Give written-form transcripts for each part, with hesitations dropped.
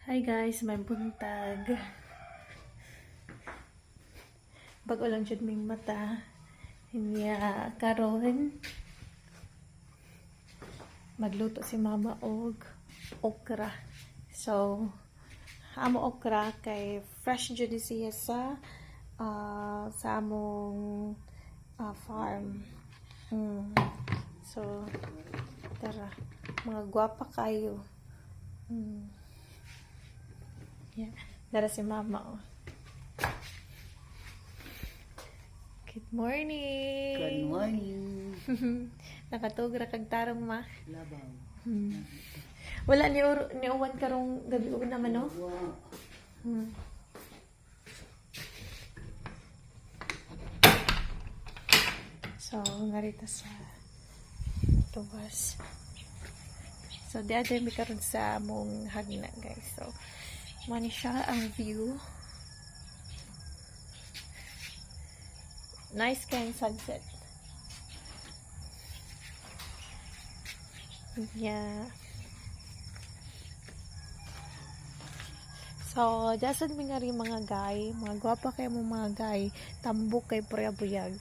Hi guys, may buntag. Bago lang jud ming mata. Hinya karon magluto si mama og okra. So, amo okra kay fresh jud siya sa among farm. So, tara, mga gwapa kayo. Yeah. Dara si mama. Oh. Good morning. Good morning. Nakatugra kag tarong ma. Labaw. Wala ni uwan karong gabi ug naman no. So, ngarita sa tuwas. So, di ata mi karon sa among hagna guys. So, mani siya ang view. Nice kayong sunset. Yeah. So, jasad mi nga rin mga guy, mga gwapa kay mga guy, tambok kay Purabuyag.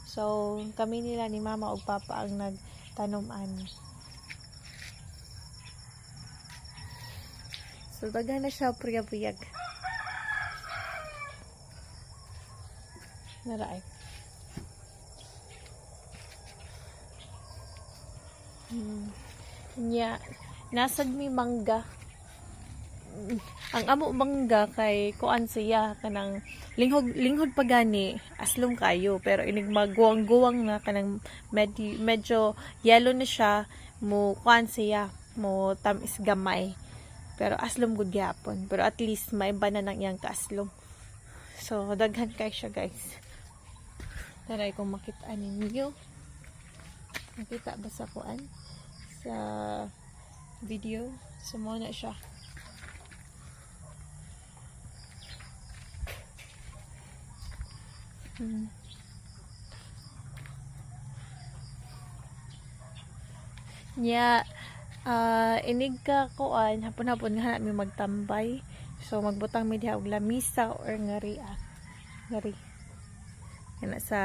So, kami nila ni mama ug papa ang nagtanom-an. So, daghan na siya Purabuyag. Naraay. Nya, nasad mi mangga. Ang amo mangga kay kuan siya kanang linghod pa gani aslom kayo pero inig magguwang-guwang na kanang medyo yellow na siya mo kuan siya mo tamis gamay pero aslom gud gyapon pero at least may bana nang iyang kaaslom. So daghan kay siya guys. Taray kung makita ninyo. Nakita ba sa kuan sa video? Sumo na siya. Nya inig ka kuan hapon-hapon nga mi magtambay. So magbutang mi diha og lamisa or ngari ngari. Kana sa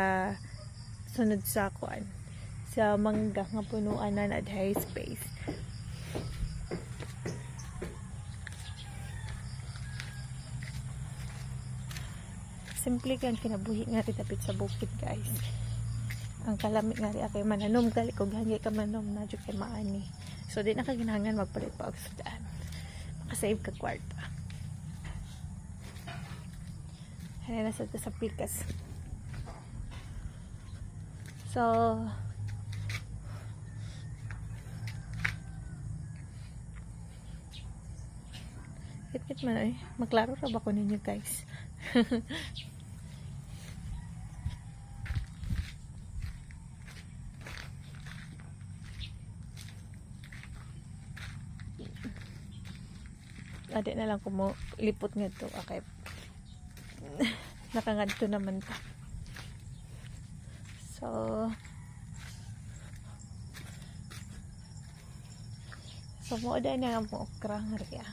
sunod sa kuan sa mangga nga punuan na high space. Simple kang kinabuhi nga rin tapit sa bukid guys. Ang kalamit nga rin akay mananom gali kung hangay ka manom na dyan kay maani. So di na kaginhangan magpalit pa og sudaan. Makasave ka kwarta. Hanay na sa pikas. So kit man maklaro ra ba ko ninyo guys. Ade na lang ko mo lipot nga to okay. Nakangadto naman ta. So mo ada na ang okra nga riya.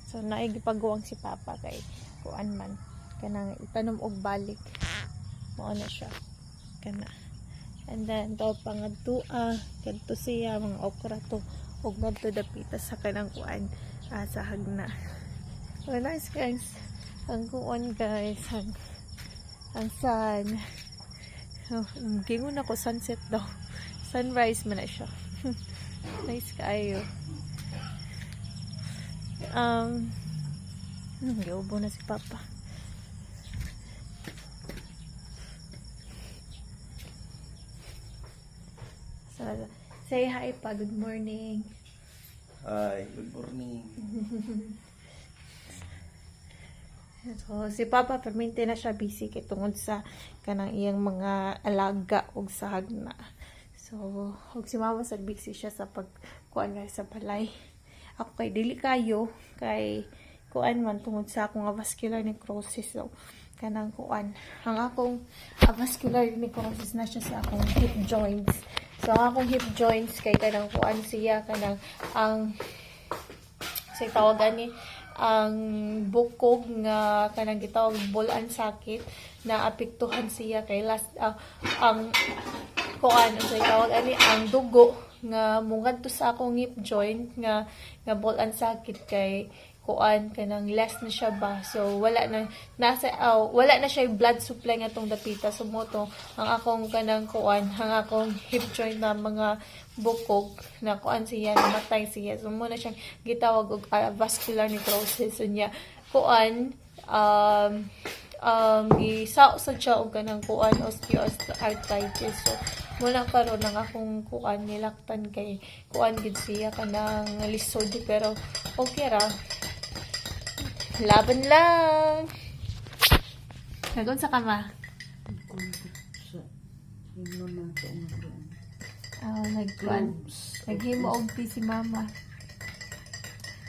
So naigipagawang si papa kay kuan man kanang itanom og balik. Mao na siya. Kana. And then to pangadtua kadto siya mga okra to og ngadto dapita sa kanang kuan sa hagna. So nice guys. Ang kuan guys ang sun. Gingon ako sunset daw. Sunrise man na siya. Nice kayo. Gaubo na si papa. So, say hi pa. Good morning. Hi, good morning. So, si papa permente na siya busy kay tungod sa kanang iyang mga alaga og sa hagna. So, og si mama sa busy siya sa pagkuan nga sa balay. Ako kay dili kayo kay kuan man tungod sa akong vascular necrosis. So, kanang kuan ang akong vascular necrosis na siya sa akong hip joints. So, ang akong hip joints kay kanang kuan siya kanang ang sa tawagan ni ang bukog nga kanang gitawag bulan sakit na apektuhan siya kay last ang kuan sa tawag ani ang dugo nga mungadto sa akong hip joint nga bulan sakit kay kuan kanang less na siya ba, so wala na wala na siya blood supply nga tong dapita, so mo to ang akong kanang kuan ang akong hip joint na mga bukog na kuan siya namatay siya, so mo na siya gitawag og vascular necrosis. So niya kuan gisaw sa siya og kanang kuan osteoarthritis. So muna karon ang akong kuan nilaktan kay kuan gid siya kanang lisod, pero okay ra, laban lang. Nagon sa kama. Naghimo og tea si mama.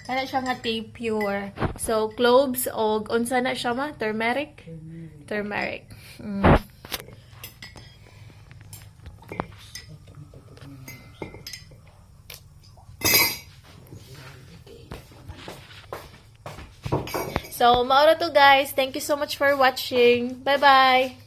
Ano siya nga tea pure. So, cloves og unsa na siya ma? Turmeric? Turmeric. So, maura to guys. Thank you so much for watching. Bye-bye!